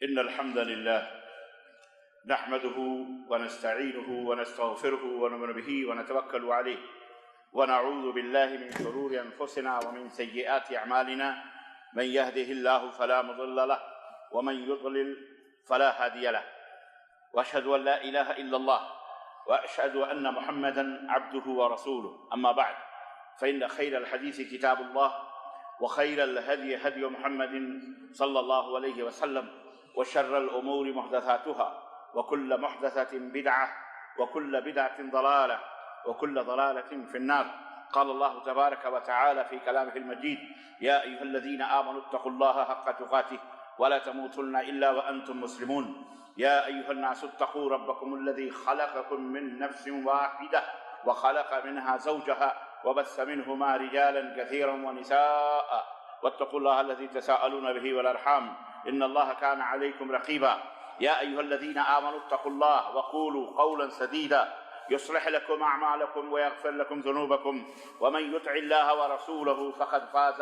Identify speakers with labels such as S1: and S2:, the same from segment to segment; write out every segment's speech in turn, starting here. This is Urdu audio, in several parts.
S1: إن الحمد لله نحمده ونستعينه ونستغفره ونؤمن به ونتوكل عليه ونعوذ بالله من شرور أنفسنا ومن سيئات أعمالنا. من يهده الله فلا مضل له ومن يضلل فلا هادي له، وأشهد أن لا إله إلا الله وأشهد أن محمدا عبده ورسوله. أما بعد، فإن خير الحديث كتاب الله، وخير الهدي هدي محمد صلى الله عليه وسلم، وشر الأمور محدثاتها، وكل محدثة بدعة، وكل بدعة ضلالة، وكل ضلالة في النار. قال الله تبارك وتعالى في كلامه المجيد: يا أيها الذين آمنوا اتقوا الله حق تقاته ولا تموتن إلا وأنتم مسلمون. يا أيها الناس اتقوا ربكم الذي خلقكم من نفس واحدة وخلق منها زوجها وبث منهما رجالا كثيرا ونساء، واتقوا الله الذي تساءلون به والأرحام إن الله كان عليكم رقيبا. يا أيها الذين آمنوا اتقوا الله وقولوا قولا سديدا يصلح لكم أعمالكم ويغفر لكم ذنوبكم، ومن يطع الله ورسوله فقد فاز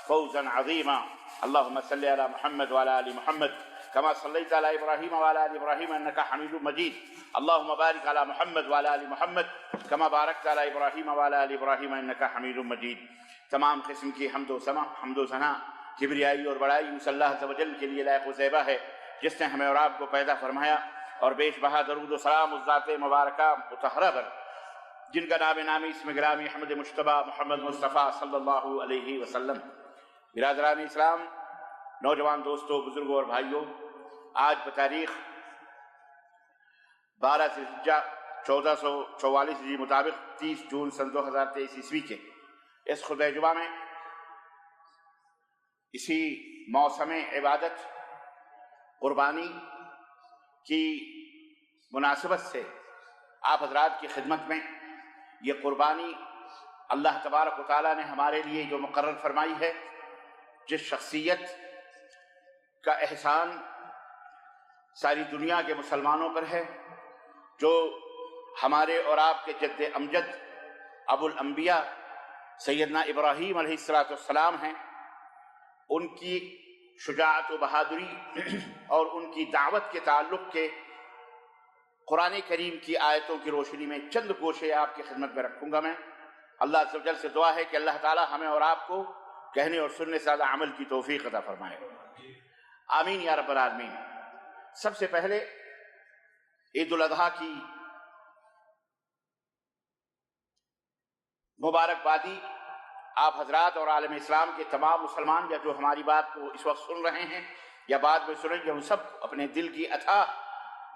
S1: فوزا عظيما. اللهم صل على محمد وعلى آل محمد كما صليت على إبراهيم وعلى آل إبراهيم إنك حميد مجيد. اللهم بارك على محمد وعلى آل محمد كما باركت على إبراهيم وعلى آل إبراهيم إنك حميد مجيد. تمام قسم کی حمد و ثنا، کبریائی اور بڑائی اس اللہ عز و جل کے لیے لائق و زیبا ہے جس نے ہمیں اور آپ کو پیدا فرمایا، اور بیش بہا درود و سلام اس ذات مبارکہ مطہرہ پر جن کا نام نامی اسم گرامی احمد مجتبی محمد مصطفیٰ صلی اللہ علیہ وسلم۔ برادران اسلام، نوجوان دوستوں، بزرگوں اور بھائیوں، آج بتاریخ 12 ذی الحجہ 1444 ہجری مطابق 30 جون سن 2023 عیسوی کے اس خطبہ جمعہ میں اسی موسم عبادت قربانی کی مناسبت سے آپ حضرات کی خدمت میں یہ قربانی اللہ تبارک و تعالیٰ نے ہمارے لیے جو مقرر فرمائی ہے، جس شخصیت کا احسان ساری دنیا کے مسلمانوں پر ہے، جو ہمارے اور آپ کے جد امجد ابو الانبیاء سیدنا ابراہیم علیہ السلام ہیں، ان کی شجاعت و بہادری اور ان کی دعوت کے تعلق کے قرآن کریم کی آیتوں کی روشنی میں چند گوشے آپ کی خدمت میں رکھوں گا میں۔ اللہ عز و جل سے دعا ہے کہ اللہ تعالی ہمیں اور آپ کو کہنے اور سننے سے زیادہ عمل کی توفیق عطا فرمائے، آمین یا رب العالمین۔ سب سے پہلے عید الاضحیٰ کی مبارکبادی آپ حضرات اور عالم اسلام کے تمام مسلمان یا جو ہماری بات کو اس وقت سن رہے ہیں یا بعد میں سنیں گے، ہم سب اپنے دل کی اتھاہ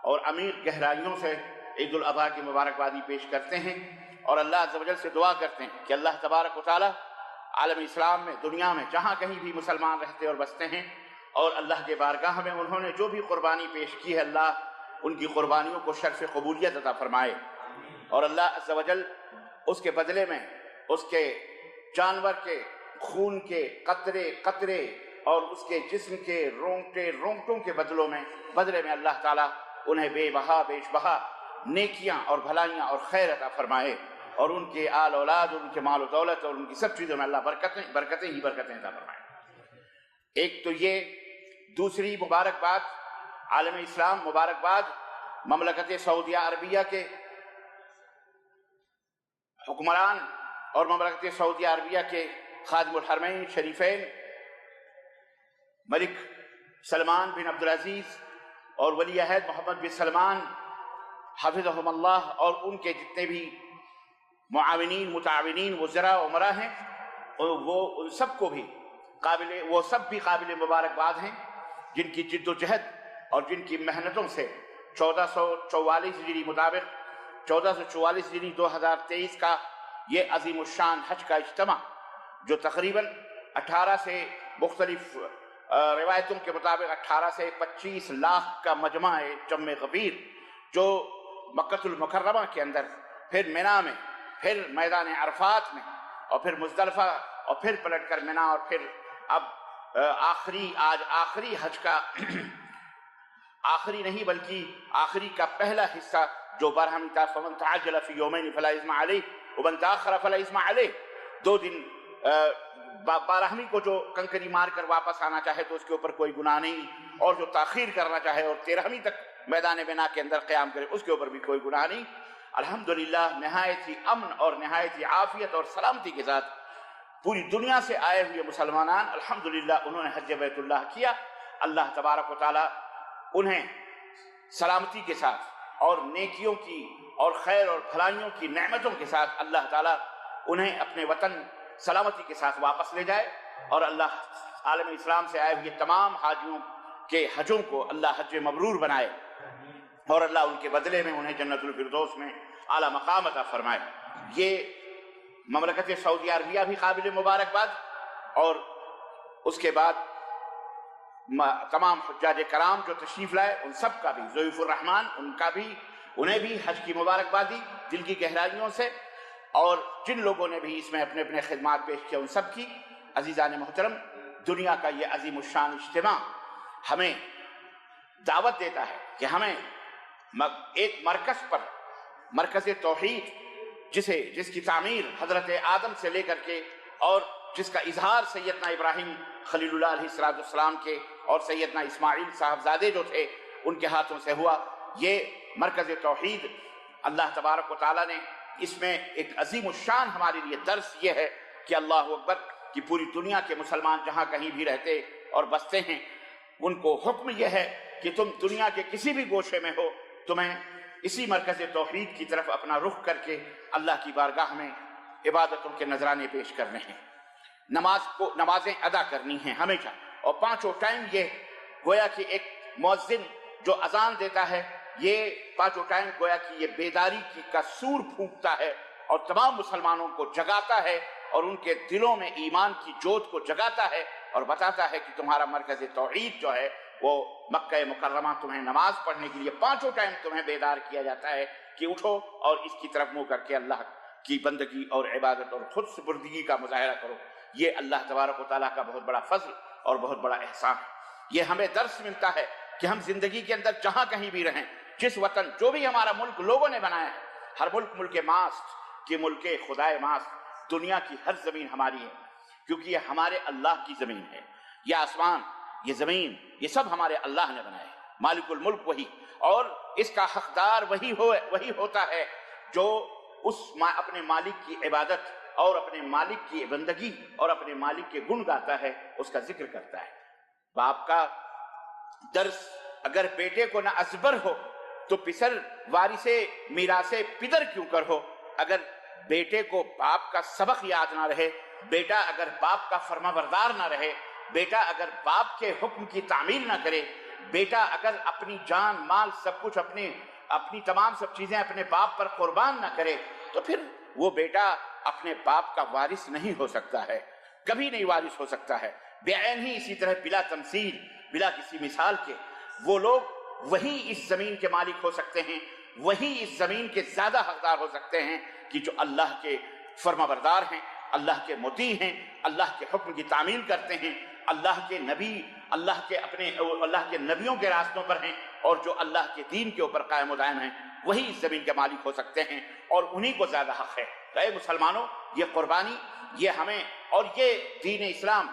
S1: اور عمیق گہرائیوں سے عید الاضحیٰ کی مبارکبادی پیش کرتے ہیں، اور اللہ عز و جل سے دعا کرتے ہیں کہ اللہ تبارک و تعالی عالم اسلام میں، دنیا میں جہاں کہیں بھی مسلمان رہتے اور بستے ہیں، اور اللہ کے بارگاہ میں انہوں نے جو بھی قربانی پیش کی ہے، اللہ ان کی قربانیوں کو شرف قبولیت عطا فرمائے، اور اللہ عز و جل اس کے بدلے میں اس کے جانور کے خون کے قطرے قطرے اور اس کے جسم کے رونگٹے رونگٹوں کے بدلے میں اللہ تعالیٰ انہیں بے بہا بیش بہا نیکیاں اور بھلائیاں اور خیر عطا فرمائے، اور ان کے آل اولاد، ان کے مال و دولت اور ان کی سب چیزوں میں اللہ برکتیں عطا فرمائے۔ ایک تو یہ، دوسری مبارکباد عالم اسلام، مبارکباد مملکت سعودیہ عربیہ کے حکمران اور مملکت سعودیہ عربیہ کے خادم الحرمین شریفین ملک سلمان بن عبدالعزیز اور ولی عہد محمد بن سلمان حفظہم اللہ، اور ان کے جتنے بھی معاونین متعاونین وزراء عمرا ہیں، وہ ان سب کو بھی قابل مبارکباد ہیں، جن کی جد و جہد اور جن کی محنتوں سے 1444 ہجری مطابق 1444 ہجری 2023 کا یہ عظیم الشان حج کا اجتماع، جو تقریباً 18 سے مختلف روایتوں کے مطابق 18 سے 25 لاکھ کا مجمع جم غفیر، جو مکہ المکرمہ کے اندر، پھر مینا میں، پھر میدان عرفات میں، اور پھر مزدلفہ، اور پھر پلٹ کر مینا، اور پھر اب آج آخری حج کا آخری نہیں بلکہ آخری کا پہلا حصہ جو برہمی تھا، فمن تعجل فی یومین فلا اثم علیہ ومن تاخر فلا اثم علیہ، 2 دن بارہویں کو جو کنکری مار کر واپس آنا چاہے تو اس کے اوپر کوئی گناہ نہیں، اور جو تاخیر کرنا چاہے اور 13ویں تک میدان بنا کے اندر قیام کرے اس کے اوپر بھی کوئی گناہ نہیں۔ الحمدللہ نہایت ہی امن اور نہایت ہی عافیت اور سلامتی کے ساتھ پوری دنیا سے آئے ہوئے مسلمانان الحمدللہ انہوں نے حج بیت اللہ کیا۔ اللہ تبارک و تعالی انہیں سلامتی کے ساتھ اور نیکیوں کی اور خیر اور بھلائیوں کی نعمتوں کے ساتھ اللہ تعالیٰ انہیں اپنے وطن سلامتی کے ساتھ واپس لے جائے، اور اللہ عالم اسلام سے آئے ہوئے تمام حاجیوں کے حجوں کو اللہ حج مبرور بنائے، اور اللہ ان کے بدلے میں انہیں جنت الفردوس میں اعلیٰ مقام عطا فرمائے۔ یہ مملکت سعودیہ عربیہ بھی قابل مبارکباد، اور اس کے بعد تمام حجاج کرام جو تشریف لائے ان سب کا بھی، ضیوف الرحمن انہیں بھی حج کی مبارکباد دی دل کی گہرائیوں سے، اور جن لوگوں نے بھی اس میں اپنے اپنے خدمات پیش کیا ان سب کی۔ عزیزان محترم، دنیا کا یہ عظیم الشان اجتماع ہمیں دعوت دیتا ہے کہ ہمیں ایک مرکز پر، مرکز توحید جس کی تعمیر حضرت آدم سے لے کر کے اور جس کا اظہار سیدنا ابراہیم خلیل اللہ علیہ السلام کے اور سیدنا اسماعیل صاحبزادے جو تھے ان کے ہاتھوں سے ہوا، یہ مرکز توحید اللہ تبارک و تعالیٰ نے اس میں ایک عظیم الشان ہمارے لیے درس یہ ہے کہ اللہ اکبر کہ پوری دنیا کے مسلمان جہاں کہیں بھی رہتے اور بستے ہیں ان کو حکم یہ ہے کہ تم دنیا کے کسی بھی گوشے میں ہو، تمہیں اسی مرکز توحید کی طرف اپنا رخ کر کے اللہ کی بارگاہ میں عبادتوں کے نذرانے پیش کرنے ہیں، نمازیں ادا کرنی ہیں ہمیشہ، اور 5 ٹائم یہ گویا کہ ایک مؤذن جو اذان دیتا ہے، یہ 5 ٹائم گویا کہ یہ بیداری کا سور پھونکتا ہے اور تمام مسلمانوں کو جگاتا ہے اور ان کے دلوں میں ایمان کی جوت کو جگاتا ہے اور بتاتا ہے کہ تمہارا مرکز توحید جو ہے وہ مکہ مکرمہ تمہیں نماز پڑھنے کے لیے 5 ٹائم تمہیں بیدار کیا جاتا ہے کہ اٹھو اور اس کی طرف منہ کر کے اللہ کی بندگی اور عبادت اور خود سپردگی کا مظاہرہ کرو۔ یہ اللہ تبارک و تعالیٰ کا بہت بڑا فضل اور بہت بڑا احسان ہے۔ یہ ہمیں درس ملتا ہے کہ ہم زندگی کے اندر جہاں کہیں بھی رہیں، جس وطن جو بھی ہمارا ملک لوگوں نے بنایا ہے، ہر ملک ماست کہ ملک خدائے ماست، دنیا کی ہر زمین ہماری ہے، کیونکہ یہ ہمارے اللہ کی زمین ہے۔ یہ آسمان، یہ زمین، یہ سب ہمارے اللہ نے بنائے، مالک الملک وہی، اور اس کا حقدار وہی ہوتا ہے جو اپنے مالک کی عبادت اور اپنے مالک کی بندگی اور اپنے مالک کے گن گاتا ہے، اس کا ذکر کرتا ہے۔ باپ کا درس اگر بیٹے کو نہ ازبر ہو تو پسر وارث میراث پدر کیوں کر ہو۔ اگر بیٹے کو باپ کا سبق یاد نہ رہے، بیٹا اگر باپ کا فرما بردار نہ رہے، بیٹا اگر باپ کے حکم کی تعمیل نہ کرے، بیٹا اگر اپنی جان مال سب کچھ اپنی تمام سب چیزیں اپنے باپ پر قربان نہ کرے، تو پھر وہ بیٹا اپنے باپ کا وارث نہیں ہو سکتا ہے، کبھی نہیں وارث ہو سکتا ہے۔ بے عین ہی اسی طرح بلا تمثیل، بلا کسی مثال کے وہ لوگ وہی اس زمین کے مالک ہو سکتے ہیں، وہی اس زمین کے زیادہ حقدار ہو سکتے ہیں کہ جو اللہ کے فرما بردار ہیں، اللہ کے مطیع ہیں، اللہ کے حکم کی تعمیل کرتے ہیں، اللہ کے نبیوں کے راستوں پر ہیں، اور جو اللہ کے دین کے اوپر قائم و دائم ہیں، وہی اس زمین کے مالک ہو سکتے ہیں، اور انہی کو زیادہ حق ہے۔ تو اے مسلمانوں، یہ قربانی، یہ ہمیں، اور یہ دین اسلام،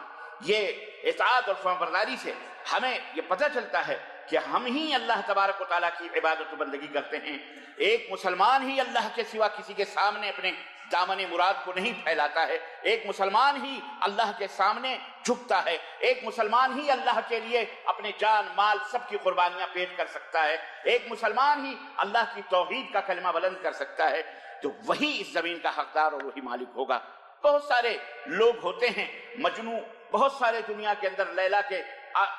S1: یہ اطاعت اور فرمانبرداری سے ہمیں یہ پتہ چلتا ہے کہ ہم ہی اللہ تبارک و تعالیٰ کی عبادت و بندگی کرتے ہیں۔ ایک مسلمان ہی اللہ کے سوا کسی کے سامنے اپنے دامن مراد کو نہیں پھیلاتا ہے، ایک مسلمان ہی اللہ کے سامنے جھکتا ہے، ایک مسلمان ہی اللہ کے لیے اپنے جان مال سب کی قربانیاں پیش کر سکتا ہے، ایک مسلمان ہی اللہ کی توحید کا کلمہ بلند کر سکتا ہے، تو وہی اس زمین کا حقدار اور وہی مالک ہوگا۔ بہت سارے لوگ ہوتے ہیں مجنوں، بہت سارے دنیا کے اندر لیلا کے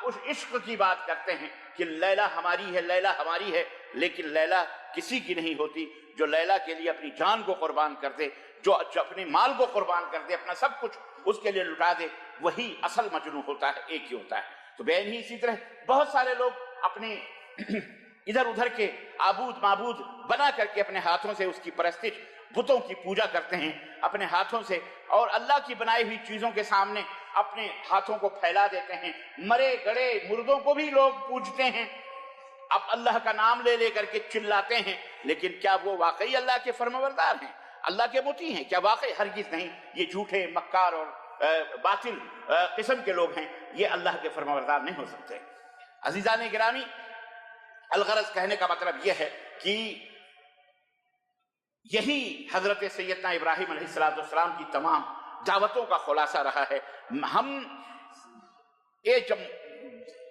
S1: اس عشق کی بات کرتے ہیں کہ لیلا ہماری ہے، لیلا ہماری ہے، لیکن لیلا کسی کی نہیں ہوتی۔ جو لیلا کے لیے اپنی جان کو قربان کر دے، جو اپنے مال کو قربان کر دے، اپنا سب کچھ اس کے لیے لٹا دے، وہی اصل مجنوں ہوتا ہے، ایک ہی ہوتا ہے۔ تو بین ہی اسی طرح بہت سارے لوگ اپنے ادھر ادھر کے معبود بنا کر کے اپنے ہاتھوں سے اس کی پرستش، بتوں کی پوجا کرتے ہیں اپنے ہاتھوں سے، اور اللہ کی بنائی ہوئی چیزوں کے سامنے اپنے ہاتھوں کو پھیلا دیتے ہیں۔ مرے گڑے مردوں کو بھی لوگ پوجتے ہیں، اب اللہ کا نام لے کر کے چلاتے ہیں، لیکن کیا وہ واقعی اللہ کے فرمانبردار ہیں، اللہ کے مطیع ہیں؟ کیا واقعی؟ ہرگز نہیں۔ یہ جھوٹے مکار اور باطل قسم کے لوگ ہیں، یہ اللہ کے فرمانبردار نہیں ہو سکتے۔ عزیزان گرامی، الغرض کہنے کا مطلب یہ ہے کہ یہی حضرت سیدنا ابراہیم علیہ السلام کی تمام دعوتوں کا خلاصہ رہا ہے۔ ہم جب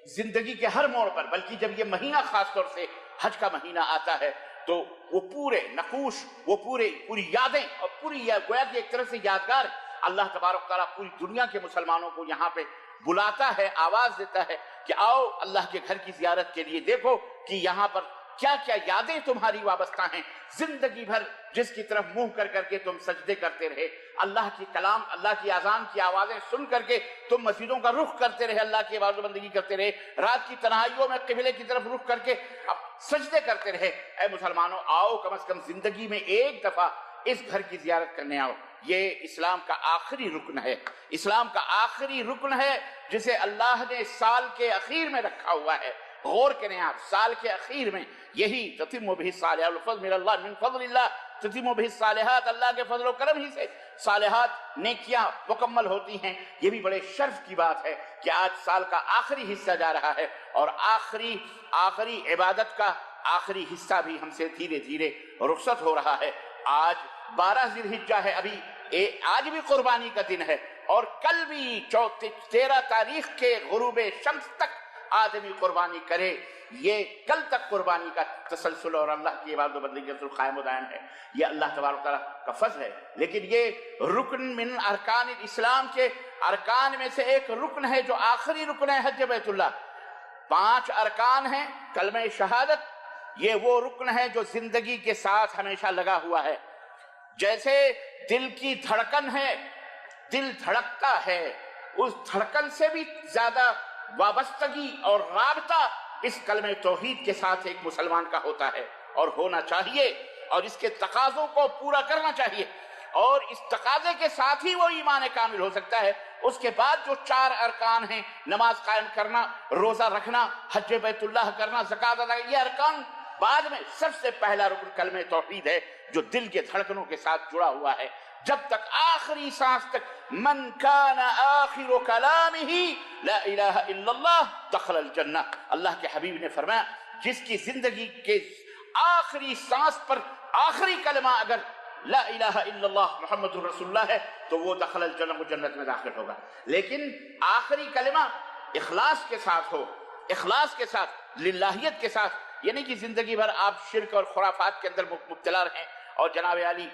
S1: زندگی کے ہر موڑ پر، بلکہ جب یہ مہینہ خاص طور سے حج کا مہینہ آتا ہے، تو وہ پورے نقوش، وہ پوری یادیں اور پوری گویا کہ ایک طرح سے یادگار اللہ تبارک تعالیٰ پوری دنیا کے مسلمانوں کو یہاں پہ بلاتا ہے، آواز دیتا ہے کہ آؤ اللہ کے گھر کی زیارت کے لیے، دیکھو کہ یہاں پر کیا کیا یادیں تمہاری وابستہ ہیں۔ زندگی بھر جس کی طرف منہ کر کر کے تم سجدے کرتے رہے، اللہ کی کلام، اللہ کی اذان کی آوازیں سن کر کے تم مسجدوں کا رخ کرتے رہے، اللہ کی عبادت و بندگی کرتے رہے، رات کی تنہائیوں میں قبلے کی طرف رخ کر کے سجدے کرتے رہے۔ اے مسلمانوں، آؤ کم از کم زندگی میں ایک دفعہ اس گھر کی زیارت کرنے آؤ۔ یہ اسلام کا آخری رکن ہے، اسلام کا آخری رکن ہے جسے اللہ نے سال کے اخیر میں رکھا ہوا ہے۔ غور کریں آپ، سال کے اخیر میں یہی تتم بہ الصالحات، الفضل من اللہ، من فضل اللہ تتم بہ الصالحات، اللہ کے فضل و کرم ہی سے صالحات نیکیاں مکمل ہوتی ہیں۔ یہ بھی بڑے شرف کی بات ہے کہ آج سال کا آخری حصہ جا رہا ہے اور آخری عبادت کا آخری حصہ بھی ہم سے دھیرے دھیرے رخصت ہو رہا ہے۔ آج 12 ذی الحجہ ہے، ابھی آج بھی قربانی کا دن ہے، اور کل بھی 13 تاریخ کے غروب شمس تک آدمی قربانی کرے۔ یہ کل تک قربانی کا تسلسل اور اللہ کی عبادت و بندگی کا قائم و دائم ہے، یہ اللہ تبارک تعالیٰ کا فضل ہے۔ لیکن یہ رکن من ارکان الاسلام کے ارکان میں سے ایک رکن ہے جو آخری رکن ہے، حج بیت اللہ۔ 5 ارکان ہیں، کلمہ شہادت یہ وہ رکن ہے جو زندگی کے ساتھ ہمیشہ لگا ہوا ہے۔ جیسے دل کی دھڑکن ہے، دل دھڑکتا ہے، اس دھڑکن سے بھی زیادہ وابستگی اور رابطہ اس کلمہ توحید کے ساتھ ایک مسلمان کا ہوتا ہے اور ہونا چاہیے، اور اس کے تقاضوں کو پورا کرنا چاہیے، اور اس تقاضے کے ساتھ ہی وہ ایمان کامل ہو سکتا ہے۔ اس کے بعد جو 4 ارکان ہیں، نماز قائم کرنا، روزہ رکھنا، حج بیت اللہ کرنا، زکوٰۃ ادا کرنا، یہ ارکان بعد میں۔ سب سے پہلا رکن کلمہ توحید ہے جو دل کے دھڑکنوں کے ساتھ جڑا ہوا ہے، جب تک آخری سانس تک۔ من کان آخر کلامہ لا الہ الا اللہ دخل الجنہ، اللہ کے حبیب نے فرمایا جس کی زندگی کے آخری سانس پر آخری کلمہ اگر لا الہ الا اللہ محمد رسول اللہ ہے تو وہ دخل الجنہ، وہ جنت میں داخل ہوگا۔ لیکن آخری کلمہ اخلاص کے ساتھ ہو، اخلاص کے ساتھ، للہیت کے ساتھ، یعنی کہ زندگی بھر آپ شرک اور خرافات کے اندر مبتلا رہیں اور جناب علی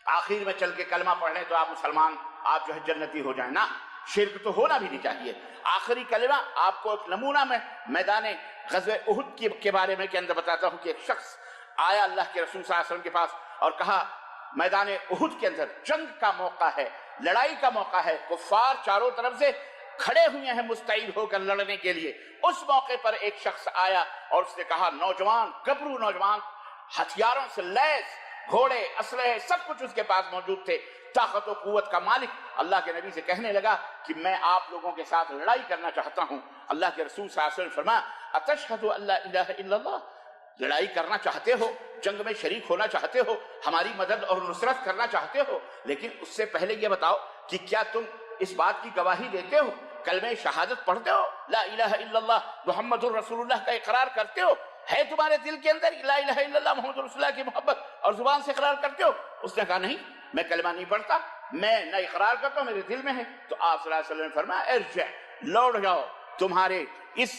S1: آخر میں چل کے کلمہ پڑھ لیں تو آپ مسلمان، آپ جو ہے جنتی ہو جائیں۔ نہ، شرک تو ہونا بھی نہیں چاہیے۔ آخری کلمہ آپ کو ایک نمونہ میں میدان غزوہ احد کے بارے میں کے اندر بتاتا ہوں کہ ایک شخص آیا اللہ کے رسول صلی اللہ علیہ وسلم کے پاس اور کہا میدان احد کے اندر جنگ کا موقع ہے، لڑائی کا موقع ہے، کفار چاروں طرف سے کھڑے ہوئے ہیں مستعد ہو کر لڑنے کے لیے۔ اس موقع پر ایک شخص آیا اور اس نے کہا، نوجوان، گبرو نوجوان، ہتھیاروں سے لیس، گھوڑے، اسلحے، سب کچھ اس کے پاس موجود تھے، طاقت و قوت کا مالک، اللہ کے نبی سے کہنے لگا کہ میں آپ لوگوں کے ساتھ لڑائی کرنا چاہتا ہوں۔ اللہ کے رسول صلی اللہ علیہ وسلم فرمایا، اتشہد ان لا الہ الا اللہ، لڑائی کرنا چاہتے ہو، جنگ میں شریک ہونا چاہتے ہو، ہماری مدد اور نصرت کرنا چاہتے ہو، لیکن اس سے پہلے یہ بتاؤ کہ کیا تم اس بات کی گواہی دیتے ہو، کلمہ شہادت پڑھتے ہو، لا الہ الا اللہ محمد الرسول اللہ کا اقرار کرتے ہو، ہے تمہارے دل کے اندر لا الہ الا اللہ محمد رسول اللہ کی محبت اور زبان سے اقرار کرتے ہو؟ اس نے کہا نہیں، میں کلمہ نہیں پڑھتا، میں نہ اقرار کرتا ہوں، میرے دل میں ہے۔ تو آپ صلی اللہ علیہ وسلم نے فرمایا، ارجع، لوٹ جاؤ، تمہارے اس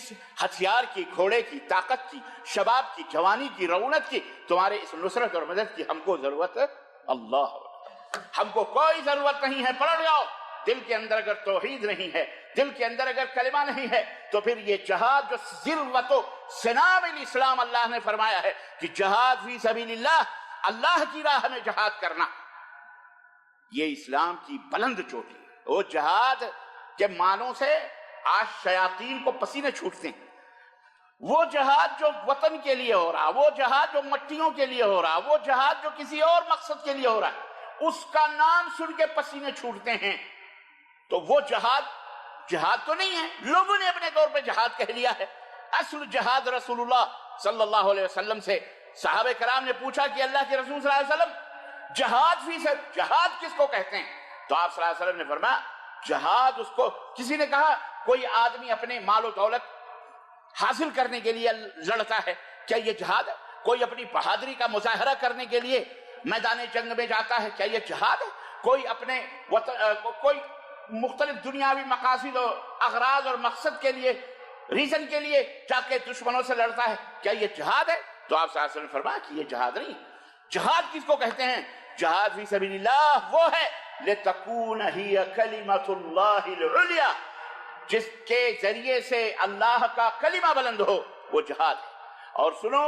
S1: ہتھیار کی، گھوڑے کی طاقت کی، شباب کی، جوانی کی، رونق کی، تمہارے اس نصرت اور مدد کی ہم کو ضرورت ہے، اللہ ہم کو کوئی ضرورت نہیں ہے، پلٹ جاؤ۔ دل کے اندر اگر توحید نہیں ہے، دل کے اندر اگر کلمہ نہیں ہے، تو پھر یہ جہاد جو ذروت و سنام الاسلام اللہ نے فرمایا ہے کہ جہاد فی سبیل اللہ، اللہ کی راہ میں جہاد کرنا، یہ اسلام کی بلند چوٹی ہے۔ وہ جہاد کے معنوں سے آج شیاطین کو پسینے چھوٹتے ہیں۔ وہ جہاد جو وطن کے لیے ہو رہا، وہ جہاد جو مٹیوں کے لیے ہو رہا، وہ جہاد جو کسی اور مقصد کے لیے ہو رہا، اس کا نام سن کے پسینے چھوٹتے ہیں۔ تو وہ جہاد تو نہیں ہے، لوگوں نے اپنے طور پہ جہاد کہہ لیا ہے۔ اصل جہاد رسول اللہ صلی اللہ علیہ وسلم سے صحابہ کرام نے پوچھا کہ اللہ کے رسول صلی اللہ علیہ وسلم جہاد کس کو کہتے ہیں؟ تو آپ صلی اللہ علیہ وسلم نے فرمایا، جہاد اس کو، کسی نے کہا کوئی آدمی اپنے مال و دولت حاصل کرنے کے لیے لڑتا ہے، کیا یہ جہاد ہے؟ کوئی اپنی بہادری کا مظاہرہ کرنے کے لیے میدان جنگ میں جاتا ہے، کیا یہ جہاد ہے؟ کوئی اپنے کوئی مختلف دنیاوی مقاصد اور اغراض اور مقصد کے لیے، ریزن کے لیے جا کے دشمنوں سے لڑتا ہے، کیا یہ جہاد ہے؟ تو آپ صلی اللہ علیہ وسلم نے فرمایا کہ یہ جہاد نہیں۔ جہاد کس کو کہتے ہیں؟ جہاد فی سبیل اللہ وہ ہے لِتَكُونَ هِيَ كَلِمَةُ اللَّهِ الْعُلْيَا، جس کے ذریعے سے اللہ کا کلمہ بلند ہو، وہ جہاد ہے۔ اور سنو،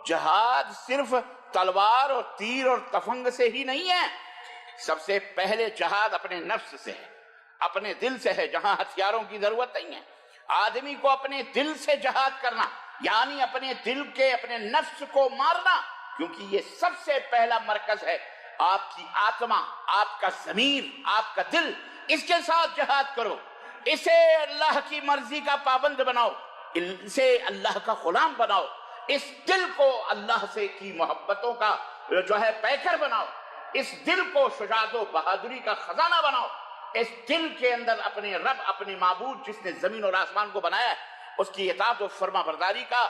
S1: جہاد صرف تلوار اور تیر اور تفنگ سے ہی نہیں ہے، سب سے پہلے جہاد اپنے نفس سے ہے، اپنے دل سے ہے، جہاں ہتھیاروں کی ضرورت نہیں ہے۔ آدمی کو اپنے دل سے جہاد کرنا، یعنی اپنے دل کے، اپنے نفس کو مارنا، کیونکہ یہ سب سے پہلا مرکز ہے۔ آپ کی آتما، آپ کا ضمیر، آپ کا دل، اس کے ساتھ جہاد کرو، اسے اللہ کی مرضی کا پابند بناؤ، اسے اللہ کا غلام بناؤ، اس دل کو اللہ سے کی محبتوں کا جو ہے پیکر بناؤ، اس دل کو شجاعت و بہادری کا خزانہ بناؤ، اس دل کے اندر اپنے رب، اپنے معبود جس نے زمین اور آسمان کو بنایا ہے، اس کی اطاعت و فرما برداری کا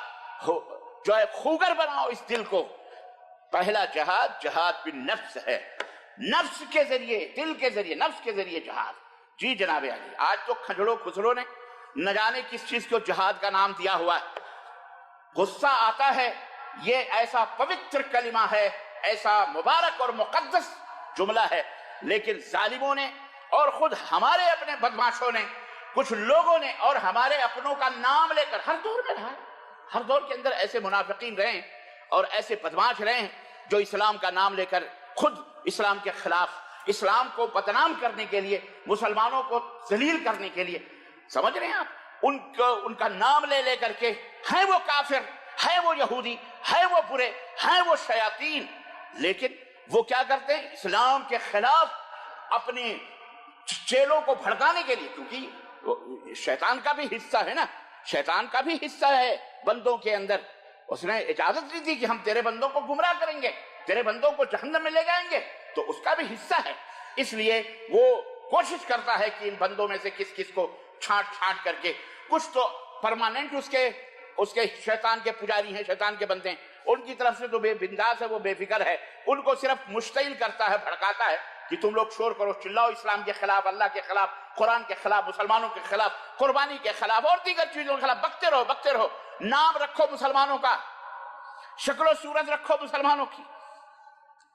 S1: جو ہے خوگر بناؤ اس دل کو۔ پہلا جہاد، جہاد بالنفس ہے، نفس کے ذریعے، دل کے ذریعے، نفس کے ذریعے جہاد۔ جی جناب علی، آج تو کھجڑوں کھسروں نے نہ جانے کس چیز کو جہاد کا نام دیا ہوا ہے۔ غصہ آتا ہے، یہ ایسا پوتر کلمہ ہے، ایسا مبارک اور مقدس جملہ ہے، لیکن ظالموں نے اور خود ہمارے اپنے بدماشوں نے، کچھ لوگوں نے، اور ہمارے اپنوں کا نام لے کر ہر دور میں رہا ہے، ہر دور کے اندر ایسے منافقین رہے ہیں اور ایسے بدماش رہے ہیں جو اسلام کا نام لے کر خود اسلام کے خلاف، اسلام کو بدنام کرنے کے لیے، مسلمانوں کو ذلیل کرنے کے لیے، سمجھ رہے ہیں آپ، ان کا نام لے کر کے ہیں وہ کافر، ہیں وہ یہودی، ہیں وہ برے، ہیں وہ شیاطین، لیکن وہ کیا کرتے ہیں؟ اسلام کے خلاف اپنے چیلوں کو بھڑکانے کے لیے، کیونکہ شیطان کا بھی حصہ ہے نا، شیطان کا بھی حصہ ہے بندوں کے اندر، اس نے اجازت دی تھی کہ ہم تیرے بندوں کو گمراہ کریں گے، تیرے بندوں کو جہنم میں لے جائیں گے، تو اس کا بھی حصہ ہے، اس لیے وہ کوشش کرتا ہے کہ ان بندوں میں سے کس کس کو چھانٹ کر کے، کچھ تو پرماننٹ اس کے شیطان کے پجاری ہیں، شیطان کے بندے ہیں، ان کی طرف سے تو بے بنداس ہے، وہ بے فکر ہے، ان کو صرف مشتعل کرتا ہے، بھڑکاتا ہے کہ تم لوگ شور کرو، چلاؤ اسلام کے خلاف، اللہ کے خلاف، قرآن کے خلاف، مسلمانوں کے خلاف، قربانی کے خلاف اور دیگر چیزوں کے خلاف بکتے رہو، نام رکھو مسلمانوں کا، شکل و صورت رکھو مسلمانوں کی۔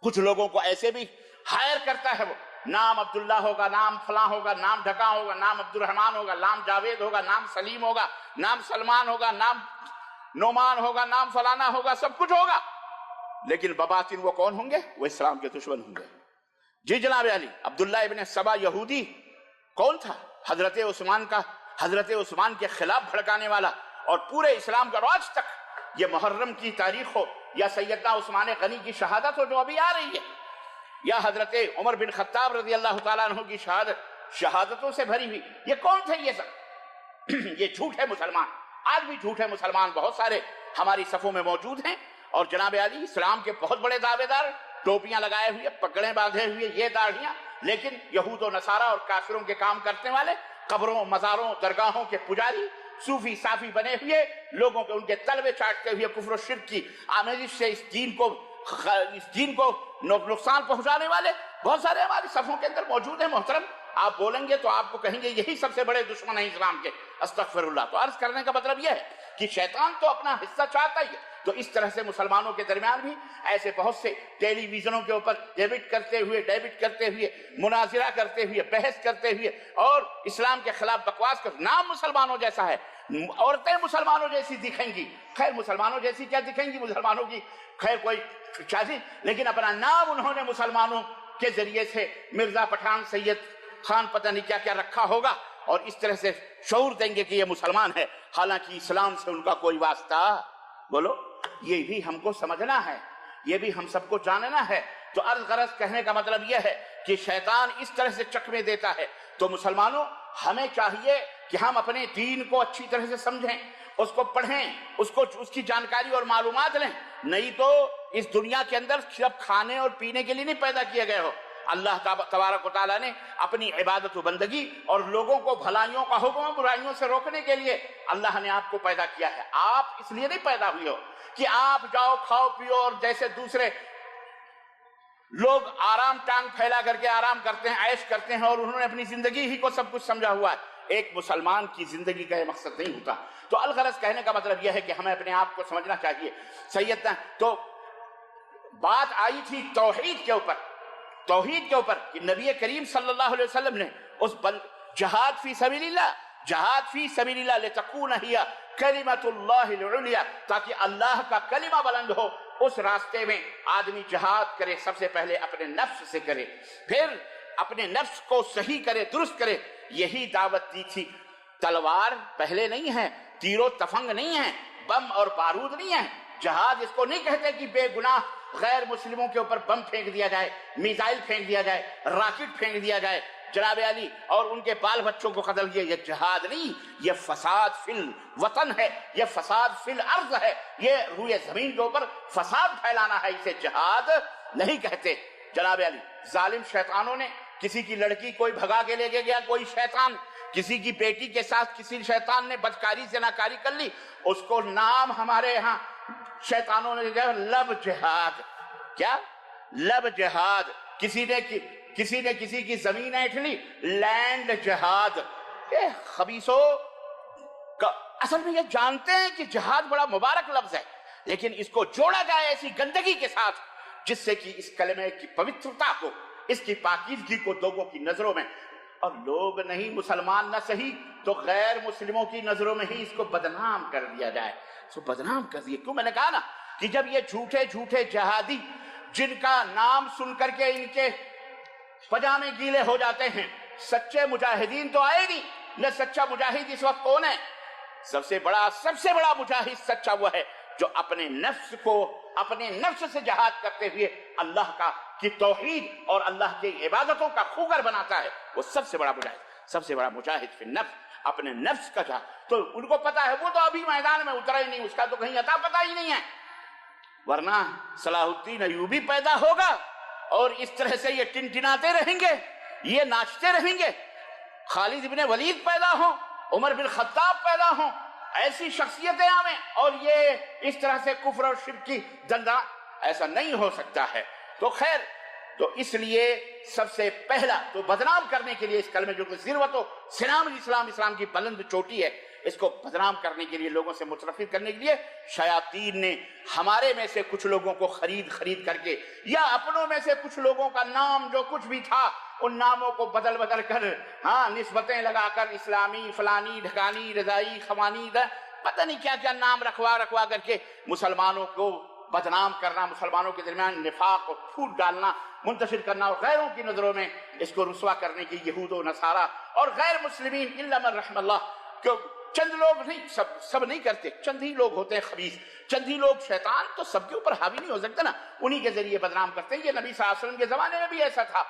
S1: کچھ لوگوں کو ایسے بھی ہائر کرتا ہے، وہ نام عبداللہ ہوگا، نام فلاں ہوگا، نام ڈھکا ہوگا، نام عبد الرحمن ہوگا، نام جاوید ہوگا، نام سلیم ہوگا، نام سلمان ہوگا، نام نعمان ہوگا، نام فلانا ہوگا، سب کچھ ہوگا، لیکن بباطن وہ کون ہوں گے؟ وہ اسلام کے دشمن ہوں گے۔ جی جناب علی، عبداللہ ابن سبا یہودی کون تھا؟ حضرت عثمان کے خلاف بھڑکانے والا، اور پورے اسلام کا آج تک یہ محرم کی تاریخ ہو، یا سیدنا عثمان غنی کی شہادت ہو جو ابھی آ رہی ہے، یا حضرت عمر بن خطاب رضی اللہ تعالیٰ عنہ کی شہادتوں سے بھری ہوئی، یہ کون تھے یہ سب؟ یہ جھوٹے مسلمان، آج بھی جھوٹے مسلمان بہت سارے ہماری صفوں میں موجود ہیں، اور جناب علی اسلام کے بہت بڑے دعوے دار، ٹوپیاں لگائے ہوئے، پگڑیں باندھے ہوئے، یہ داڑھیاں، لیکن یہود و نصارہ اور کافروں کے کام کرنے والے، قبروں، مزاروں، درگاہوں کے پجاری، صوفی صافی بنے ہوئے لوگوں کے، ان کے تلوے چاٹتے ہوئے کفر و شرک کی آمیزش سے اس دین کو نقصان پہنچانے والے بہت سارے ہماری صفوں کے اندر موجود ہیں۔ محترم، آپ بولیں گے تو آپ کو کہیں گے یہی سب سے بڑے دشمن ہیں اسلام کے، استغفر اللہ۔ تو عرض کرنے کا مطلب یہ ہے کہ شیطان تو اپنا حصہ چاہتا ہی ہے، تو اس طرح سے مسلمانوں کے درمیان بھی ایسے بہت سے ٹیلی ویژنوں کے اوپر ڈیبٹ کرتے ہوئے، مناظرہ کرتے ہوئے، بحث کرتے ہوئے، اور اسلام کے خلاف بکواس کر، نام مسلمانوں جیسا ہے، عورتیں مسلمانوں جیسی دکھیں گی، خیر مسلمانوں جیسی کیا دکھیں گی، مسلمانوں کی خیر کوئی چاہیے، لیکن اپنا نام انہوں نے مسلمانوں کے ذریعے سے مرزا پٹھان سید خان پتہ نہیں کیا کیا رکھا ہوگا، اور اس طرح سے شعور دیں گے کہ یہ مسلمان ہے، حالانکہ اسلام سے ان کا کوئی واسطہ، بولو، یہ بھی ہم کو سمجھنا ہے، یہ بھی ہم سب کو جاننا ہے۔ تو عرض غرض کہنے کا مطلب یہ ہے کہ شیطان اس طرح سے چکمے دیتا ہے، تو مسلمانوں ہمیں چاہیے کہ ہم اپنے دین کو اچھی طرح سے سمجھیں، اس کو پڑھیں، اس کی جانکاری اور معلومات لیں، نہیں تو اس دنیا کے اندر صرف کھانے اور پینے کے لیے نہیں پیدا کیے گئے ہو، اللہ تبارک و تعالیٰ نے اپنی عبادت و بندگی اور لوگوں کو بھلائیوں کا حکم برائیوں سے روکنے کے لیے اللہ نے آپ کو پیدا کیا ہے۔ آپ اس لیے نہیں پیدا ہوئے ہو کہ آپ جاؤ کھاؤ پیو اور جیسے دوسرے لوگ آرام ٹانگ پھیلا کر کے آرام کرتے ہیں، عیش کرتے ہیں، اور انہوں نے اپنی زندگی ہی کو سب کچھ سمجھا ہوا ہے۔ ایک مسلمان کی زندگی کا یہ مقصد نہیں ہوتا۔ تو الغرض کہنے کا مطلب یہ ہے کہ ہمیں اپنے آپ کو سمجھنا چاہیے۔ سیدنا تو بات آئی تھی توحید کے اوپر کہ نبی کریم صلی اللہ علیہ وسلم نے اس جہاد فی سبیل اللہ لتکون ہی کلمۃ اللہ العلیٰ، تاکہ اللہ کا کلمہ بلند ہو، اس راستے میں آدمی جہاد کرے۔ سب سے پہلے اپنے نفس سے کرے، پھر اپنے نفس کو صحیح کرے، درست کرے۔ یہی دعوت دی تھی۔ تلوار پہلے نہیں ہے، تیر و تفنگ نہیں ہے، بم اور بارود نہیں ہے۔ جہاد اس کو نہیں کہتے کہ بے گناہ غیر مسلموں کے اوپر بم پھینک دیا جائے، میزائل پھینک دیا جائے، راکٹ پھینک دیا جائے جناب علی اور ان کے بال بچوں کو قتل کیا۔ یہ جہاد نہیں، یہ فساد فی الوطن ہے، یہ فساد فی الارض ہے، یہ روئے زمین کے اوپر فساد پھیلانا ہے، اسے جہاد نہیں کہتے جناب علی۔ ظالم شیطانوں نے کسی کی لڑکی کوئی بھگا کے لے کے گیا، کوئی شیطان کسی کی بیٹی کے ساتھ کسی شیطان نے بدکاری سے ناکاری کر لی، اس کو نام ہمارے ہاں شیطانوں نے دیا لب جہاد۔ کیا؟ لب جہاد۔ کسی نے کسی کی زمین ایٹھ لی، لینڈ جہاد۔ خبیثو اصل میں یہ جانتے ہیں کہ جہاد بڑا مبارک لفظ ہے، لیکن اس کو جوڑا جائے ایسی گندگی کے ساتھ جس سے کہ اس کلمے کی پوترتا کو، اس کی پاکیزگی کو لوگوں کی نظروں میں، اور لوگ نہیں مسلمان نہ صحیح تو غیر مسلموں کی نظروں میں ہی اس کو بدنام کر دیا جائے۔ اس کو بدنام کر دیا کیوں؟ میں نے کہا نا کہ جب یہ جھوٹے جہادی جن کا نام سن کر کے ان کے پجامے گیلے ہو جاتے ہیں، سچے مجاہدین تو آئے نہیں۔ نہ سچا مجاہد اس وقت کون ہے؟ سب سے بڑا مجاہد سچا وہ ہے جو اپنے نفس سے جہاد کرتے ہوئے اللہ کی توحید اور اللہ کی عبادتوں کا خوگر بناتا ہے، وہ سب سے بڑا مجاہد فی النفس، اپنے نفس کا جہاد۔ تو ان کو پتا ہے، وہ تو ابھی میدان میں اترا ہی نہیں، اس کا تو کہیں عطا پتا ہی نہیں ہے، ورنہ صلاح الدین ایوبی پیدا ہوگا اور اس طرح سے یہ ٹنٹناتے رہیں گے، یہ ناچتے رہیں گے، خالد ابن ولید پیدا ہوں، عمر بن خطاب پیدا ہوں، ایسی شخصیتیں آویں، اور یہ اس طرح سے کفر اور شرک کی دندان، ایسا نہیں ہو سکتا ہے۔ تو خیر، تو اس لیے سب سے پہلا تو بدنام کرنے کے لیے اس کلمے جو ذروت و سنام اسلام کی بلند چوٹی ہے، اس کو بدنام کرنے کے لیے، لوگوں سے متنفر کرنے کے لیے شیاطین نے ہمارے میں سے کچھ لوگوں کو خرید کر کے، یا اپنوں میں سے کچھ لوگوں کا نام جو کچھ بھی تھا ان ناموں کو بدل کر، نسبتیں لگا کر، اسلامی، فلانی، ڈھکانی، رضائی، خوانی، پتہ نہیں کیا کیا نام رکھوا کر کے مسلمانوں کو بدنام کرنا، مسلمانوں کے درمیان نفاق اور پھوٹ ڈالنا، منتشر کرنا، اور غیروں کی نظروں میں اس کو رسوا کرنے کی یہود و نصارہ اور غیر مسلمین الا من رحم اللہ، چند لوگ نہیں، سب نہیں کرتے، چند ہی لوگ ہوتے ہیں خبیث، چند ہی لوگ شیطان تو سب کے اوپر حاوی نہیں ہو سکتا نا، انہی کے ذریعے بدنام کرتے ہیں۔ یہ نبی صلی اللہ علیہ وسلم کے زمانے میں بھی ایسا تھا،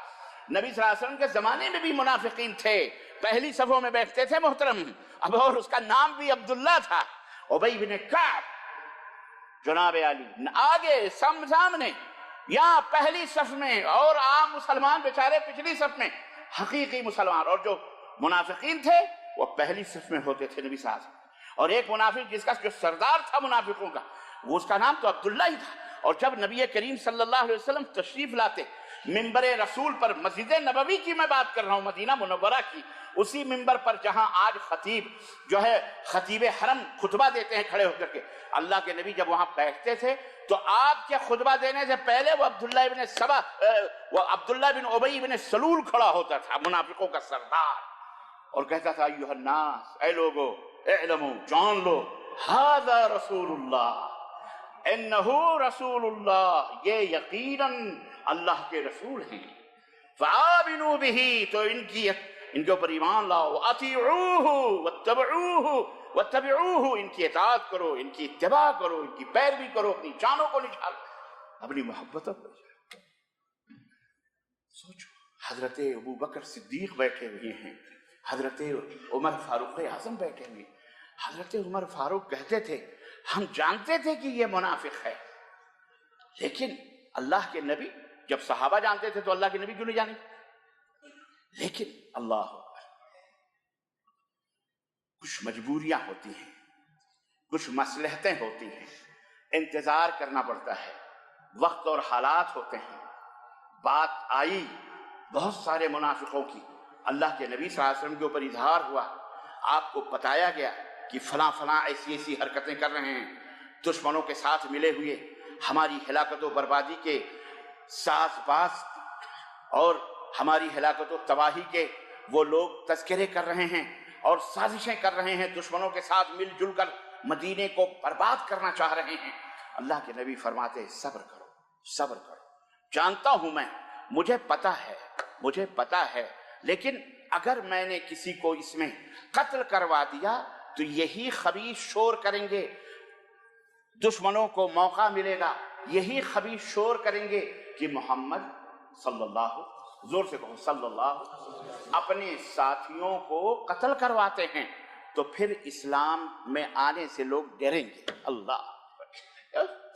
S1: نبی صلی اللہ علیہ وسلم کے زمانے میں بھی منافقین تھے، پہلی صفوں میں بیٹھتے تھے محترم، اب اور اس کا نام بھی عبداللہ تھا، ابی بن کعب، جناب علی آگے سامنے، یہاں پہلی صف میں، اور عام مسلمان بیچارے پچھلی صف میں، حقیقی مسلمان، اور جو منافقین تھے وہ پہلی صف میں ہوتے تھے نبی صلی اللہ علیہ وسلم۔ اور ایک منافق جس کا جو سردار تھا منافقوں کا، وہ اس کا نام تو عبداللہ ہی تھا۔ اور جب نبی کریم صلی اللہ علیہ وسلم تشریف لاتے منبر رسول پر، مسجد نبوی کی میں بات کر رہا ہوں، مدینہ منورہ کی، اسی منبر پر جہاں آج خطیب جو ہے خطیب حرم خطبہ دیتے ہیں کھڑے ہو کر کے، اللہ کے نبی جب وہاں بیٹھتے تھے تو آپ کے خطبہ دینے سے پہلے وہ عبداللہ بن ابی بن سلول کھڑا ہوتا تھا، منافقوں کا سردار، اور کہتا تھا ایھا الناس، اے لوگو اعلموا، جان لو، ھذا رسول اللہ، انہو رسول اللہ، یہ یقیناً اللہ کے رسول ہیں، فآمنوا بہ، تو ان کے اوپر ایمان لاؤ، اطیعوہ واتبعوہ، ان کی اطاعت کرو، ان کی اتباع کرو، ان کی پیروی کرو، اپنی جانوں کو نچھالو، اپنی محبتوں کو نچھالو۔ سوچو، حضرت ابوبکر صدیق بیٹھے ہوئے ہیں، حضرت عمر فاروق اعظم بیٹھے ہوئے، حضرت عمر فاروق کہتے تھے ہم جانتے تھے کہ یہ منافق ہے، لیکن اللہ کے نبی جب صحابہ جانتے تھے تو اللہ کے نبی کیوں نہیں جانے؟ لیکن اللہ، کچھ مجبوریاں ہوتی ہیں، کچھ مصلحتیں ہوتی ہیں، انتظار کرنا پڑتا ہے، وقت اور حالات ہوتے ہیں۔ بات آئی بہت سارے منافقوں کی، اللہ کے نبی صلی اللہ علیہ وسلم کے اوپر اظہار ہوا، آپ کو بتایا گیا کہ فلاں فلاں ایسی ایسی حرکتیں کر رہے ہیں، دشمنوں کے ساتھ ملے ہوئے ہماری ہلاکت و بربادی کے ساز باز اور ہماری ہلاکت و تباہی کے وہ لوگ تذکرے کر رہے ہیں اور سازشیں کر رہے ہیں، دشمنوں کے ساتھ مل جل کر مدینے کو برباد کرنا چاہ رہے ہیں۔ اللہ کے نبی فرماتے صبر کرو، صبر کرو، جانتا ہوں میں، مجھے پتا ہے، لیکن اگر میں نے کسی کو اس میں قتل کروا دیا تو یہی خبیث شور کریں گے، دشمنوں کو موقع ملے گا، یہی خبیث شور کریں گے کہ محمد صلی اللہ، زور سے کہو صلی اللہ، اپنے ساتھیوں کو قتل کرواتے ہیں، تو پھر اسلام میں آنے سے لوگ ڈریں گے۔ اللہ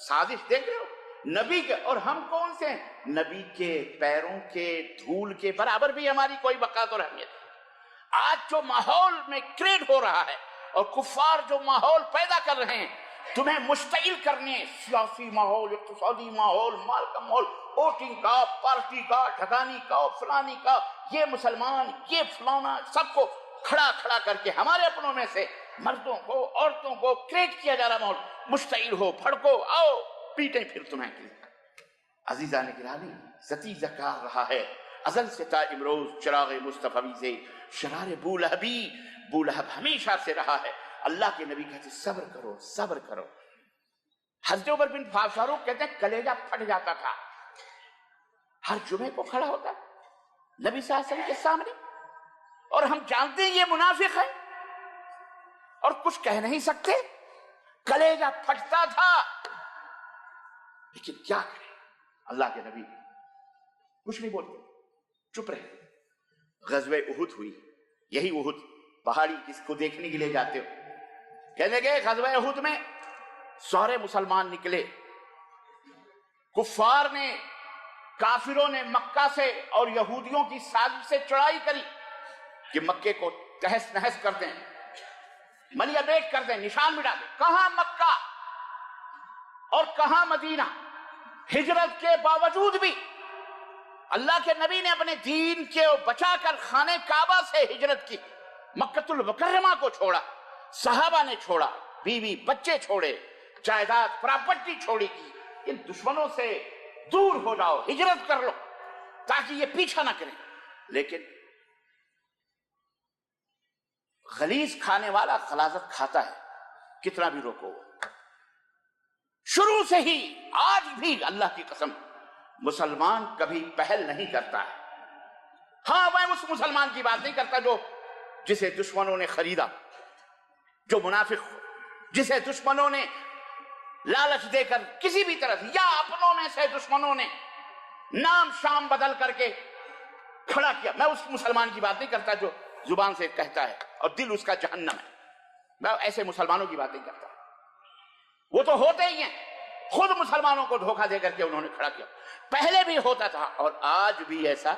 S1: سازش دیکھ رہے ہو نبی کے، اور ہم کون سے ہیں؟ نبی کے پیروں کے دھول کے برابر بھی ہماری کوئی بقات اور اہمیت ہے۔ آج جو ماحول میں کریٹ ہو رہا ہے اور کفار جو ماحول پیدا کر رہے ہیں تمہیں مشتعل کرنے، سیاسی ماحول، اقتصادی ماحول، مال کا ماحول، ووٹنگ کا، پارٹی کا، ٹھکانی کا، فلانی کا، یہ مسلمان، یہ فلانا، سب کو کھڑا کھڑا کر کے ہمارے اپنوں میں سے مردوں کو، عورتوں کو کریٹ کیا جا رہا ماحول، مشتعل ہو، بھڑکو، آؤ پیٹیں پھر تمہیں کی۔ عزیزان گرامی، ذاتی ذکر رہا ہے ازل سے تا امروز چراغ مصطفی سے شرار بو لہب ہمیشہ سے رہا ہے۔ اللہ کے نبی کہتے صبر کرو، صبر کرو۔ حضرت عمر بن فاروق کہتے ہیں کلیجہ پھٹ جاتا تھا، ہر جمعے کو کھڑا ہوتا نبی صلی اللہ علیہ وسلم کے سامنے، اور ہم جانتے ہیں یہ منافق ہے اور کچھ کہہ نہیں سکتے، کلیجہ پھٹتا تھا، لیکن کیا کریں؟ اللہ کے نبی کچھ نہیں بولتے، چپ رہے۔ غزوہ احد ہوئی، یہی احد پہاڑی جس کو دیکھنے کے لیے جاتے ہو، کہنے گئے غزوہ احد میں سارے مسلمان نکلے، کفار نے، کافروں نے مکہ سے اور یہودیوں کی سازش سے چڑھائی کری کہ مکے کو تہس نہس کر دیں، ملیہ بیٹ کر دیں، نشان مٹا دیں۔ کہاں مکہ اور کہاں مدینہ؟ ہجرت کے باوجود بھی اللہ کے نبی نے اپنے دین کے بچا کر خانہ کعبہ سے ہجرت کی، مکۃ المکرمہ کو چھوڑا، صحابہ نے چھوڑا، بیوی بچے چھوڑے، جائیداد پراپرٹی چھوڑی کی، ان دشمنوں سے دور ہو جاؤ، ہجرت کر لو تاکہ یہ پیچھا نہ کریں۔ لیکن غلیظ کھانے والا غلاظت کھاتا ہے، کتنا بھی روکو۔ شروع سے ہی آج بھی اللہ کی قسم مسلمان کبھی پہل نہیں کرتا ہے۔ ہاں میں اس مسلمان کی بات نہیں کرتا جو جسے دشمنوں نے خریدا، جو منافق ہو، جسے دشمنوں نے لالچ دے کر کسی بھی طرح سے، یا اپنوں میں سے دشمنوں نے نام شام بدل کر کے کھڑا کیا، میں اس مسلمان کی بات نہیں کرتا جو زبان سے کہتا ہے اور دل اس کا جہنم ہے، میں ایسے مسلمانوں کی بات نہیں کرتا۔ وہ تو ہوتے ہی ہیں، خود مسلمانوں کو دھوکہ دے کر کے انہوں نے کھڑا کیا، پہلے بھی ہوتا تھا اور آج بھی ایسا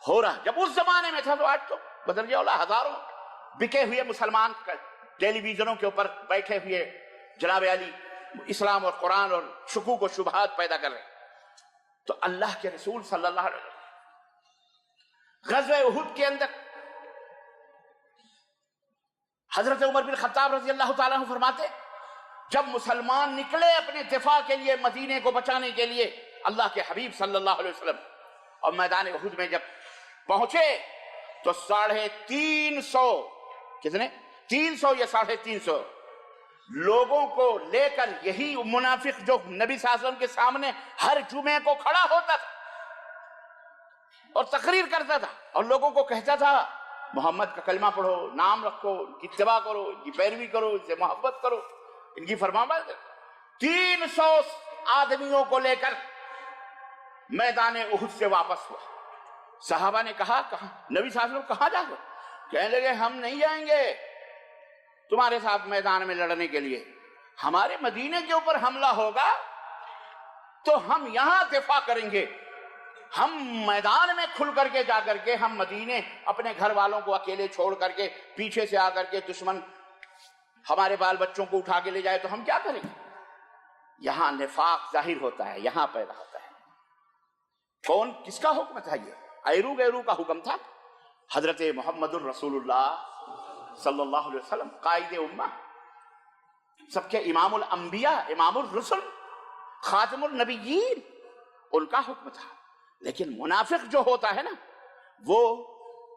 S1: ہو رہا۔ جب اس زمانے میں تھا تو آج تو بدل گیا، اللہ، ہزاروں بکے ہوئے مسلمان ٹیلی ویژنوں کے اوپر بیٹھے ہوئے جناب علی اسلام اور قرآن اور شکوک و شبہات پیدا کر رہے۔ تو اللہ کے رسول صلی اللہ علیہ وسلم غزوہ احد کے اندر حضرت عمر بن خطاب رضی اللہ تعالیٰ عنہ فرماتے جب مسلمان نکلے اپنے دفاع کے لیے، مدینے کو بچانے کے لیے، اللہ کے حبیب صلی اللہ علیہ وسلم، اور میدان احد میں جب پہنچے تو 350، کتنے؟ 300 یا 350 لوگوں کو لے کر یہی منافق جو نبی صلی اللہ علیہ وسلم کے سامنے ہر جمعے کو کھڑا ہوتا تھا اور تقریر کرتا تھا اور لوگوں کو کہتا تھا محمد کا کلمہ پڑھو، نام رکھو، ان کی اتباع کرو، ان کی پیروی کرو، ان سے محبت کرو، ان کی فرمانبرداری کرو۔ 300 آدمیوں کو لے کر میدان احد سے واپس ہوا۔ صحابہ نے کہا کہاں نبی صلی اللہ علیہ وسلم کہاں جا رہے؟ کہنے لگے ہم نہیں جائیں گے تمہارے ساتھ میدان میں لڑنے کے لیے، ہمارے مدینے کے اوپر حملہ ہوگا تو ہم یہاں دفاع کریں گے، ہم میدان میں کھل کر کے جا کر کے ہم مدینے اپنے گھر والوں کو اکیلے چھوڑ کر کے پیچھے سے آ کر کے دشمن ہمارے بال بچوں کو اٹھا کے لے جائے تو ہم کیا کریں گے؟ یہاں نفاق ظاہر ہوتا ہے، یہاں پیدا ہوتا ہے۔ کون کس کا حکم تھا؟ یہ ایرو گیرو کا حکم تھا۔ حضرت محمد الرسول اللہ صلی اللہ علیہ وسلم قائد امہ، سب کے امام الانبیاء، امام الرسل، خاتم النبیین، ان کا حکم تھا۔ لیکن منافق جو ہوتا ہے نا، وہ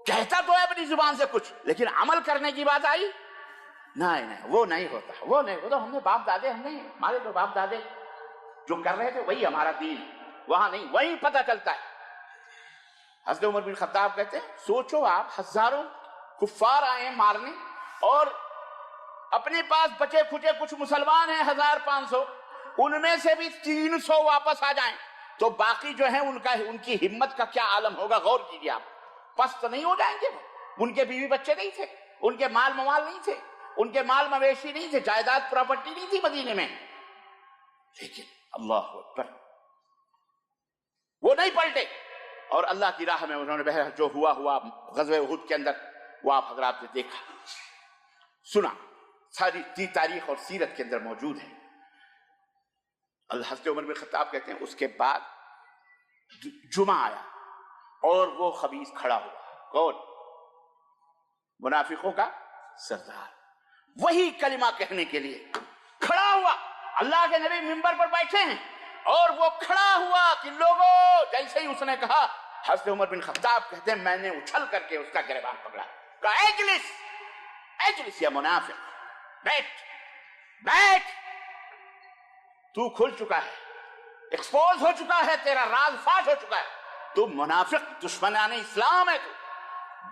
S1: کہتا تو ہے اپنی زبان سے کچھ، لیکن عمل کرنے کی بات آئی نہیں، وہ نہیں ہوتا، وہ نہیں ہوتا۔ ہم نے باپ دادے، ہمارے جو باپ دادے جو کر رہے تھے وہی ہمارا دین، وہاں نہیں، وہیں پتہ چلتا ہے۔ حضرت عمر بن خطاب کہتے ہیں سوچو آپ، ہزاروں کفار آئے ہیں مارنے، اور اپنے پاس بچے کھچے کچھ مسلمان ہیں 1500، ان میں سے بھی 300 واپس آ جائیں تو باقی جو ہیں ان کی ہمت کا کیا عالم ہوگا؟ غور کیجیے آپ۔ پست نہیں ہو جائیں گے؟ ان کے بیوی بچے نہیں تھے، ان کے مال موال نہیں تھے، ان کے مال مویشی نہیں تھے، جائیداد پراپرٹی نہیں تھی مدینے میں، لیکن اللہ اکبر وہ نہیں پلٹے، اور اللہ کی راہ میں انہوں نے بہرحال جو ہوا غزوہ احد کے اندر وہ آپ حضرات نے دیکھا سنا، ساری تاریخ اور سیرت کے اندر موجود ہے۔ حضرت عمر بن خطاب کہتے ہیں اس کے بعد جمعہ آیا اور وہ خبیث کھڑا ہوا، کون؟ منافقوں کا سردار، وہی کلمہ کہنے کے لیے کھڑا ہوا۔ اللہ کے نبی منبر پر بیٹھے ہیں اور وہ کھڑا ہوا کہ لوگوں، جیسے ہی اس نے کہا، حضرت عمر بن خطاب کہتے ہیں میں نے اچھل کر کے اس کا گریبان پکڑا، کہا اجلس اجلس یا منافق، بیٹھ، تو کھل چکا ہے، ایکسپوز ہو چکا ہے، تیرا راز فاش ہو چکا ہے، تو منافق، دشمنان اسلام ہے، تو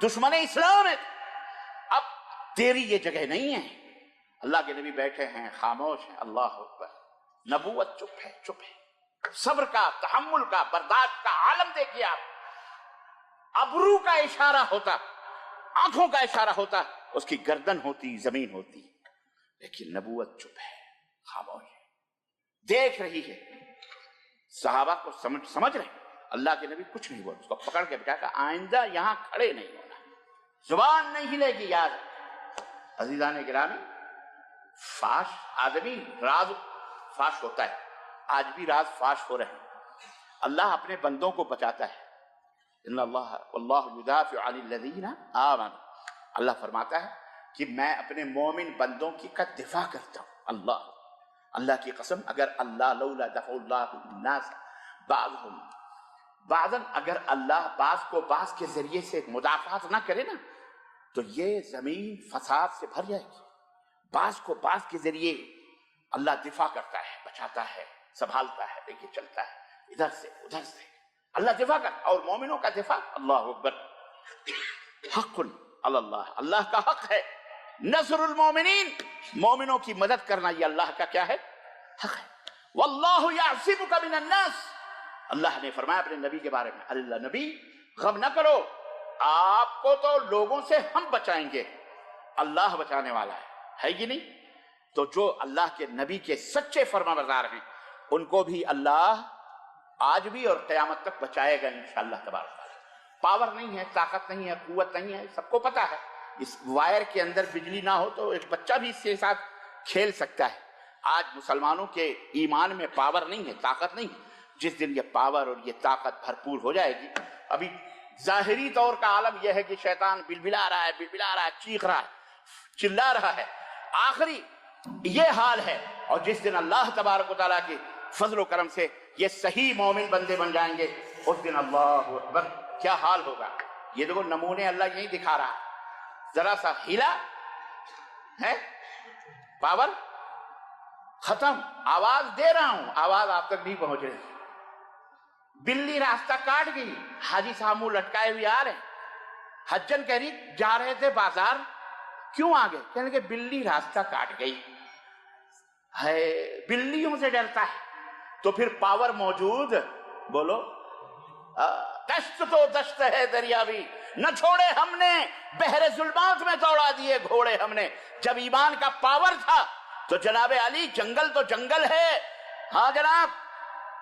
S1: دشمن اسلام ہے، اب تیری یہ جگہ نہیں ہے۔ اللہ کے نبی بیٹھے ہیں، خاموش ہیں، اللہ اکبر۔ نبوت چپ ہے، صبر کا، تحمل کا، برداشت کا عالم دیکھیے آپ۔ ابرو کا اشارہ ہوتا، آنکھوں کا اشارہ ہوتا، اس کی گردن ہوتی، زمین ہوتی، لیکن نبوت چپ ہے، خاموش ہے، دیکھ رہی ہے۔ صحابہ کو سمجھ رہے ہیں، اللہ کے نبی کچھ نہیں بول، اس کو پکڑ کے بٹھا کہ آئندہ یہاں کھڑے نہیں ہونا، زبان نہیں ہلے گی، یاد۔ عزیزان گرامی، فاش آدمی راز فاش ہوتا ہے، آج بھی راز فاش ہو رہے ہیں۔ اللہ اپنے بندوں کو بچاتا ہے، ان اللہ واللہ یدافع عن الذین آمنوا، اللہ فرماتا ہے کہ میں اپنے مومن بندوں کا دفاع کرتا ہوں۔ اللہ کی قسم، اگر اللہ لولا دفع اللہ الناس بعضهم بعضا، اگر اللہ بعض کو بعض کے ذریعے سے مدافعات نہ کرے نا تو یہ زمین فساد سے بھر جائے گی۔ بعض کو بعض کے ذریعے اللہ دفاع کرتا ہے، بچاتا ہے، سنبھالتا ہے، لے کے چلتا ہے، ادھر سے ادھر سے اللہ دفاع کرتا، اور مومنوں کا دفاع، اللہ اکبر، حق علی اللہ، اللہ کا حق ہے۔ نصر المومنین، مومنوں کی مدد کرنا، یہ اللہ کا کیا ہے؟ حق ہے۔ واللہ یعصمک من الناس، اللہ نے فرمایا اپنے نبی کے بارے میں، اللہ نبی غم نہ کرو، آپ کو تو لوگوں سے ہم بچائیں گے، اللہ بچانے والا ہے کہ نہیں؟ تو جو اللہ کے نبی کے سچے فرما بردار ہیں ان کو بھی اللہ آج بھی اور قیامت تک بچائے گا انشاءاللہ تبارک تعالیٰ۔ پاور نہیں ہے، طاقت نہیں ہے، قوت نہیں ہے، سب کو پتا ہے، اس وائر کے اندر بجلی نہ ہو تو ایک بچہ بھی اس کے ساتھ کھیل سکتا ہے۔ آج مسلمانوں کے ایمان میں پاور نہیں ہے، طاقت نہیں ہے، جس دن یہ پاور اور یہ طاقت بھرپور ہو جائے گی، ابھی ظاہری طور کا عالم یہ ہے کہ شیطان بلبلا رہا ہے، چیخ رہا ہے، چلا رہا ہے، آخری یہ حال ہے، اور جس دن اللہ تبارک و تعالیٰ کے فضل و کرم سے یہ صحیح مومن بندے بن جائیں گے، اس دن اللہ اکبر کیا حال ہوگا۔ یہ دیکھو نمونے اللہ یہی دکھا رہا ہے، ذرا سا ہلا ہے، پاور ختم، آواز دے رہا ہوں، آواز آپ تک نہیں پہنچ رہی، بلی راستہ کاٹ گئی، حاجی صاحب منہ لٹکائے ہوئے آ رہے ہیں، حجن کہہ رہی جا رہے تھے بازار، کیوں آگے؟ کہنے کہ بلی راستہ کاٹ گئی ہے، بلیوں سے ڈرتا ہے، تو پھر پاور موجود، بولو دشت تو دشت ہے دریا بھی نہ چھوڑے ہم نے، بحر ظلمات میں دوڑا دیے گھوڑے ہم نے۔ جب ایمان کا پاور تھا تو جناب علی جنگل تو جنگل ہے، ہاں جناب،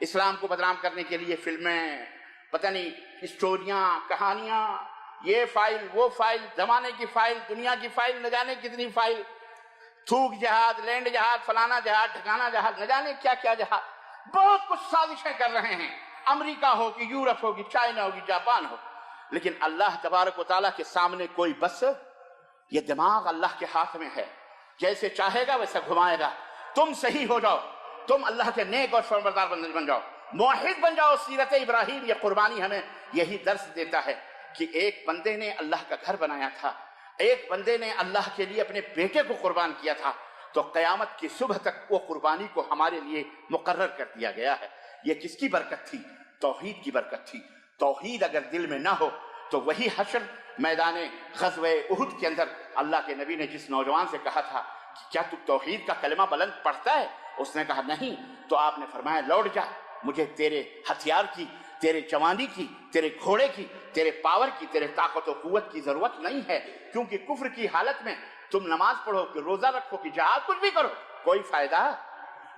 S1: اسلام کو بدنام کرنے کے لیے فلمیں، پتہ نہیں اسٹوریاں، کہانیاں، یہ فائل وہ فائل، زمانے کی فائل، دنیا کی فائل، نہ جانے کتنی فائل، تھوک جہاد، لینڈ جہاد، فلانا جہاد، ٹھکانا جہاد، نہ جانے کیا کیا جہاد، بہت کچھ سازشیں کر رہے ہیں، امریکہ ہو کہ یورپ ہو کہ چائنا ہو کہ جاپان ہو، لیکن اللہ تبارک و تعالیٰ کے سامنے کوئی بس، یہ دماغ اللہ کے ہاتھ میں ہے، جیسے چاہے گا ویسا گھمائے گا۔ تم صحیح ہو جاؤ، تم اللہ کے نیک اور فرمانبردار بندے بن جاؤ، موحد بن جاؤ۔ سیرت ابراہیم یہ قربانی ہمیں یہی درس دیتا ہے کہ ایک بندے نے اللہ کا گھر بنایا تھا، ایک بندے نے اللہ کے لیے اپنے بیٹے کو قربان کیا تھا، تو قیامت کی صبح تک وہ قربانی کو ہمارے لیے مقرر کر دیا گیا ہے۔ یہ کس کی برکت تھی؟ توحید کی برکت تھی۔ توحید اگر دل میں نہ ہو تو وہی حشر میدان غزوہ احد کے اندر اللہ کے نبی نے جس نوجوان سے کہا تھا کہ کیا تو توحید کا کلمہ بلند پڑھتا ہے؟ اس نے کہا نہیں، تو آپ نے فرمایا لوٹ جا، مجھے تیرے ہتھیار کی، تیرے جوانی کی، تیرے گھوڑے کی، تیرے پاور کی، تیرے طاقت و قوت کی ضرورت نہیں ہے، کیونکہ کفر کی حالت میں تم نماز پڑھو کہ روزہ رکھو کہ جہاد کچھ بھی کرو، کوئی فائدہ،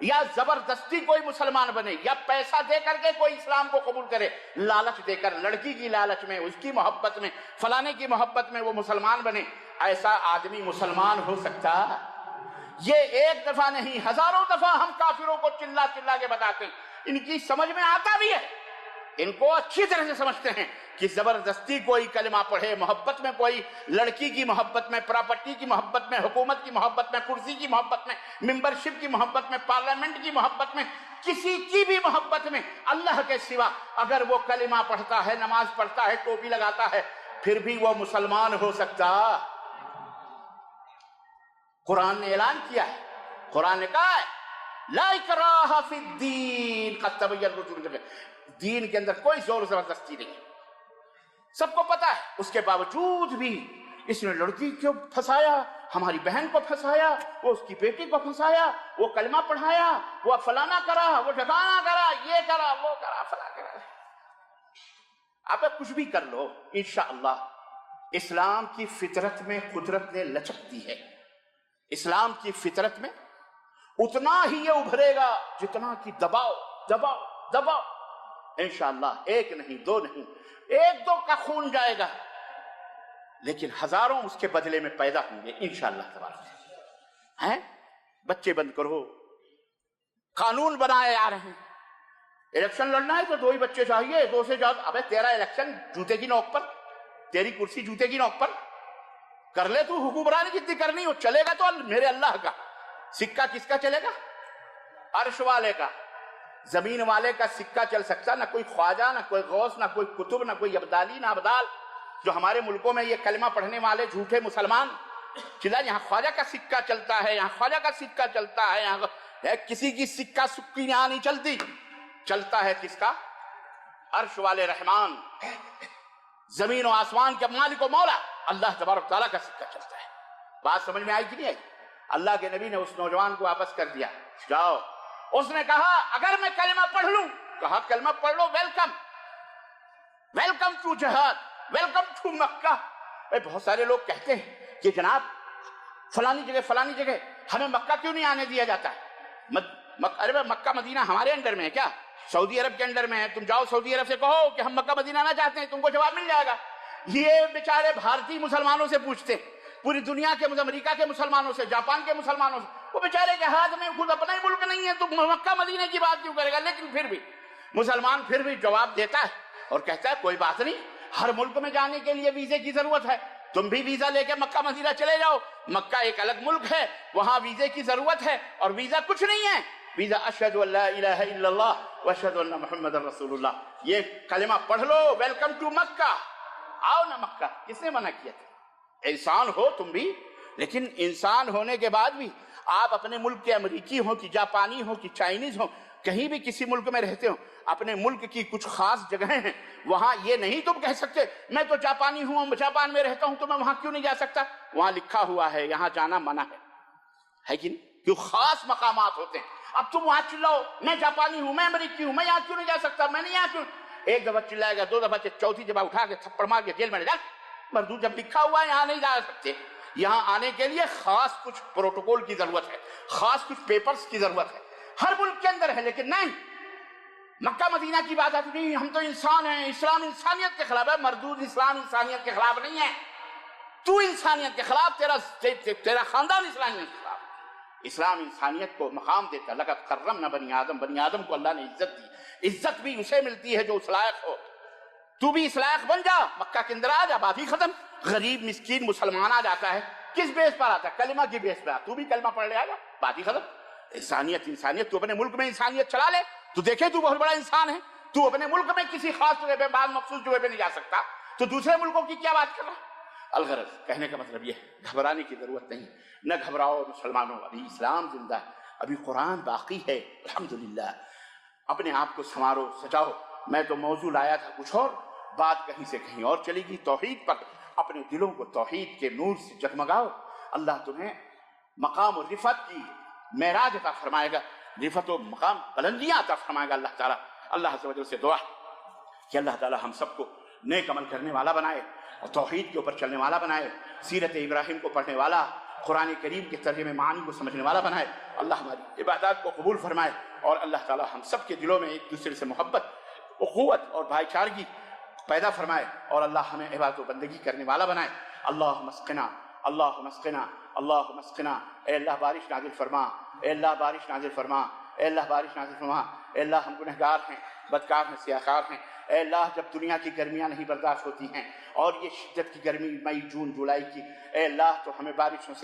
S1: یا زبردستی کوئی مسلمان بنے، یا پیسہ دے کر کے کوئی اسلام کو قبول کرے، لالچ دے کر، لڑکی کی لالچ میں، اس کی محبت میں، فلانے کی محبت میں وہ مسلمان بنے، ایسا آدمی مسلمان ہو سکتا؟ یہ ایک دفعہ نہیں، ہزاروں دفعہ ہم کافروں کو چلا چلا کے بتاتے ہیں، ان کی سمجھ میں آتا بھی ہے، ان کو اچھی طرح سے سمجھتے ہیں کہ زبردستی کوئی کلمہ پڑھے، محبت میں، کوئی لڑکی کی محبت میں، پراپرٹی کی محبت میں، حکومت کی محبت میں، کرسی کی محبت میں، ممبرشپ کی محبت میں، پارلیمنٹ کی محبت میں، کسی کی بھی محبت میں اللہ کے سوا اگر وہ کلمہ پڑھتا ہے، نماز پڑھتا ہے، ٹوپی لگاتا ہے، پھر بھی وہ مسلمان ہو سکتا؟ قرآن نے اعلان کیا ہے، قرآن نے کہا ہے لا اکراہ فی الدین قد تبین الرشد من الغی، دین کے اندر کوئی زور زبردستی نہیں، سب کو پتا ہے، اس کے باوجود بھی اس نے لڑکی کو پھنسایا، ہماری بہن کو پھنسایا، وہ اس کی بیٹی کو پھنسایا، وہ کلمہ پڑھایا، وہ فلانا کرا، وہ ٹھکانا کرا، یہ کرا، وہ کرا، فلانا کرا۔ آپ کچھ بھی کر لو، انشاءاللہ اسلام کی فطرت میں قدرت نے لچک دی ہے، اسلام کی فطرت میں اتنا ہی یہ ابھرے گا جتنا کہ دباؤ دباؤ دباؤ، انشاءاللہ ایک نہیں، دو نہیں، ایک دو کا خون جائے گا لیکن ہزاروں اس کے بدلے میں پیدا ہوں گے انشاءاللہ تبارک ہیں۔ بچے بند کرو، قانون بنائے آ رہے ہیں، الیکشن لڑنا ہے تو دو ہی بچے چاہیے، دو سے زیادہ، ابے تیرا الیکشن جوتے کی نوک پر، تیری کرسی جوتے کی نوک پر، کر لے تو حکمرانی جتنی کرنی ہو، چلے گا تو میرے اللہ کا، سکہ کس کا چلے گا؟ عرش والے کا، زمین والے کا سکہ چل سکتا، نہ کوئی خواجہ، نہ کوئی غوث، نہ کوئی قطب، نہ کوئی ابدالی، نہ ابدال، جو ہمارے ملکوں میں یہ کلمہ پڑھنے والے جھوٹے مسلمان چلا یہاں خواجہ کا سکہ چلتا ہے، یہاں خواجہ کا سکہ چلتا ہے، یہاں کسی کی سکہ سکی یہاں نہیں چلتی، چلتا ہے کس کا؟ عرش والے رحمان، زمین و آسمان کے مالک و مولا اللہ تبارک تعالیٰ کا سکہ چلتا ہے۔ بات سمجھ میں آئی کہ نہیں آئی؟ اللہ کے نبی نے اس نوجوان کو واپس کر دیا، جاؤ۔ اس نے کہا اگر میں کلمہ پڑھ لوں، کہا کلمہ پڑھ لو، ویلکم، ویلکم ٹو جہاد، ویلکم ٹو مکہ۔ بہت سارے لوگ کہتے ہیں کہ جناب فلانی جگہ ہمیں مکہ کیوں نہیں آنے دیا جاتا ہے؟ ارے مکہ مدینہ ہمارے انڈر میں ہے کیا؟ سعودی عرب کے انڈر میں ہے، تم جاؤ سعودی عرب سے کہو کہ ہم مکہ مدینہ نہ چاہتے ہیں، تم کو جواب مل جائے گا۔ یہ بیچارے بھارتی مسلمانوں سے پوچھتے، پوری دنیا کے، امریکہ کے مسلمانوں سے، جاپان کے مسلمانوں سے، وہ بیچارے کے ہاتھ میں خود اپنا ہی ملک نہیں ہے، تو مکہ مدینہ کی بات کیوں کرے گا؟ لیکن پھر بھی مسلمان پھر بھی جواب دیتا ہے اور کہتا ہے کوئی بات نہیں، ہر ملک میں جانے کے لیے ویزے کی ضرورت ہے، تم بھی ویزا لے کے مکہ مدینہ چلے جاؤ، مکہ ایک الگ ملک ہے، وہاں ویزے کی ضرورت ہے، اور ویزا کچھ نہیں ہے، ویزا اشہد ان لا الہ الا اللہ واشہد ان محمد رسول اللہ، یہ کلمہ پڑھ لو، ویلکم ٹو مکہ، آؤ نا مکہ۔ کس نے منع کیا تھا؟ انسان ہو تم بھی، لیکن انسان ہونے کے بعد بھی آپ اپنے ملک کے امریکی ہوں کہ جاپانی ہوں کہ چائنیز ہوں، کہیں بھی کسی ملک میں رہتے ہوں، اپنے ملک کی کچھ خاص جگہیں ہیں، وہاں یہ نہیں تم کہہ سکتے میں تو جاپانی ہوں، جاپان میں رہتا ہوں تو میں وہاں کیوں نہیں جا سکتا؟ وہاں لکھا ہوا ہے یہاں جانا منع ہے کہ نہیں؟ کیوں خاص مقامات ہوتے ہیں۔ اب تم وہاں چلاؤ میں جاپانی ہوں، میں امریکی ہوں، میں یہاں کیوں نہیں جا سکتا، میں نہیں یہاں کیوں؟ ایک دفعہ چلائے گا، دو دفعہ، چوتھی دفعہ اٹھا کے تھپڑ مار کے جیل میں لے جا، مردود جب لکھا ہوا ہے یہاں نہیں جا سکتے، یہاں آنے کے لیے خاص کچھ پروٹوکول کی ضرورت ہے، خاص کچھ پیپرز کی ضرورت ہے، ہر ملک کے اندر ہے، لیکن نہیں، مکہ مدینہ کی بات آتی نہیں، ہم تو انسان ہیں، اسلام انسانیت کے خلاف ہے، مردود اسلام انسانیت کے خلاف نہیں ہے، تو انسانیت کے خلاف، تیرا خاندان اسلامیت کے خلاف۔ اسلام انسانیت کو مقام دیتا، لقد کرمنا بنی آدم، بنی آدم کو اللہ نے عزت دی، عزت بھی اسے ملتی ہے جو اس لائق ہو، تو بھی اس لائق بن جا، مکہ کے اندر آ جا، بات ہی ختم۔ غریب مسکین مسلمان آ جاتا ہے، کس بیس پر آتا ہے؟ کلمہ کی بیس پر، تو بھی کلمہ پڑھ لے، آ جا، بات ہی ختم۔ انسانیت انسانیت، تو اپنے ملک میں انسانیت چلا لے، تو دیکھے تو بہت بڑا انسان ہے، تو اپنے ملک میں کسی خاص جگہ پہ، بعض مخصوص جگہ پہ نہیں جا سکتا، تو دوسرے ملکوں کی کیا بات کر رہا ہے؟ الغرض کہنے کا مطلب یہ ہے، گھبرانے کی ضرورت نہیں، نہ گھبراؤ مسلمانوں، ابھی اسلام زندہ ہے، ابھی قرآن باقی ہے، الحمدللہ۔ اپنے آپ کو سنوارو، سجاؤ۔ میں تو موضوع لایا تھا کچھ اور، بات کہیں سے کہیں اور چلے گی، توحید پر، اپنے دلوں کو توحید کے نور سے جگمگاؤ، اللہ تمہیں مقام و رفعت کی معراج عطا فرمائے گا، رفعت و مقام بلندیاں عطا فرمائے گا اللہ تعالیٰ۔ اللہ عز و جل سے دعا کہ اللہ تعالیٰ ہم سب کو نیک عمل کرنے والا بنائے اور توحید کے اوپر چلنے والا بنائے، سیرت ابراہیم کو پڑھنے والا، قرآن کریم کے ترجمے معانی کو سمجھنے والا بنائے، اللہ ہماری عبادات کو قبول فرمائے، اور اللہ تعالیٰ ہم سب کے دلوں میں ایک دوسرے سے محبت، اخوت اور بھائی چارگی پیدا فرمائے، اور اللہ ہمیں عبادت و بندگی کرنے والا بنائے۔ اللہم اسقنا، اللہم اسقنا، اللہم اسقنا، اے اللہ بارش نازل فرما، اے اللہ بارش نازل فرما، اے اللہ بارش نازل فرما، اے اللہ ہم گنہگار ہیں، بدکار ہیں، سیاہکار ہیں، اے اللہ جب دنیا کی گرمیاں نہیں برداشت ہوتی ہیں اور یہ شدت کی گرمی مئی جون جولائی کی، اے اللہ تو ہمیں بارشوں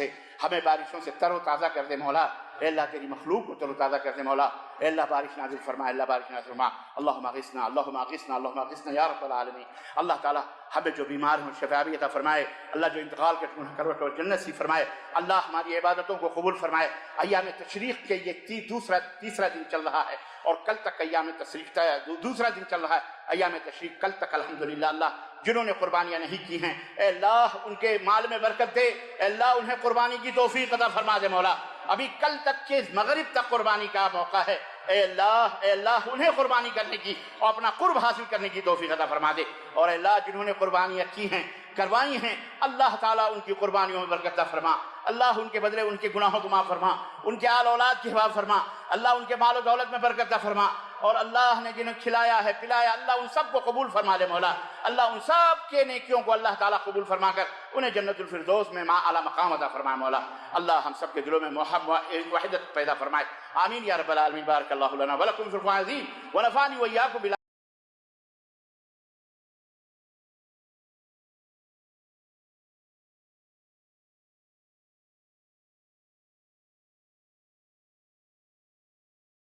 S1: سے تر و تازہ کر دے مولا، اے اللہ تیری مخلوق کو تر و تازہ کر دے مولا، اے اللہ بارش نازل فرما، اے اللہ بارش نازل فرما، اللہم اغثنا، اللہم اغثنا، اللہم اغثنا یا رب العالمین۔ اللہ تعالیٰ ہمیں جو بیمار ہیں شفا عطا فرمائے، اللہ جو انتقال کے کروٹ اور جنت سی فرمائے، اللہ ہماری عبادتوں کو قبول فرمائے۔ ایام تشریق کے یہ تیسرا دن چل رہا ہے، اور کل تک ایام تشریق دوسرا دن چل رہا ہے، ایام تشریق کل تک الحمدللہ۔ اللہ جنہوں نے قربانیاں نہیں کی ہیں، اے اللہ ان کے مال میں برکت دے، اے اللہ انہیں قربانی کی توفیق عطا فرما دے مولا۔ ابھی کل تک کے مغرب تک قربانی کا موقع ہے، اے اللہ انہیں قربانی کرنے کی اور اپنا قرب حاصل کرنے کی توفیق عطا فرما دے، اور اے اللہ جنہوں نے قربانیاں کی ہیں، کروائی ہیں، اللہ تعالیٰ ان کی قربانیوں میں برکت عطا فرما، اللہ ان کے بدلے ان کے گناہوں کو معاف فرما، ان کے آل اولاد کی حفاظت فرما، اللہ ان کے مال و دولت میں برکت عطا فرما، اور اللہ نے جنہیں کھلایا ہے پلایا، اللہ ان سب کو قبول فرما دے مولا، اللہ ان سب کے نیکیوں کو اللہ تعالیٰ قبول فرما کر انہیں جنت الفردوس میں اعلیٰ مقام عطا فرمائے مولا۔ اللہ ہم سب کے دلوں میں وحدت پیدا فرمائے، آمین یا رب العالمین۔ بارک اللہ لنا ولکم فی القرآن العظیم ونفعنی وإیاکم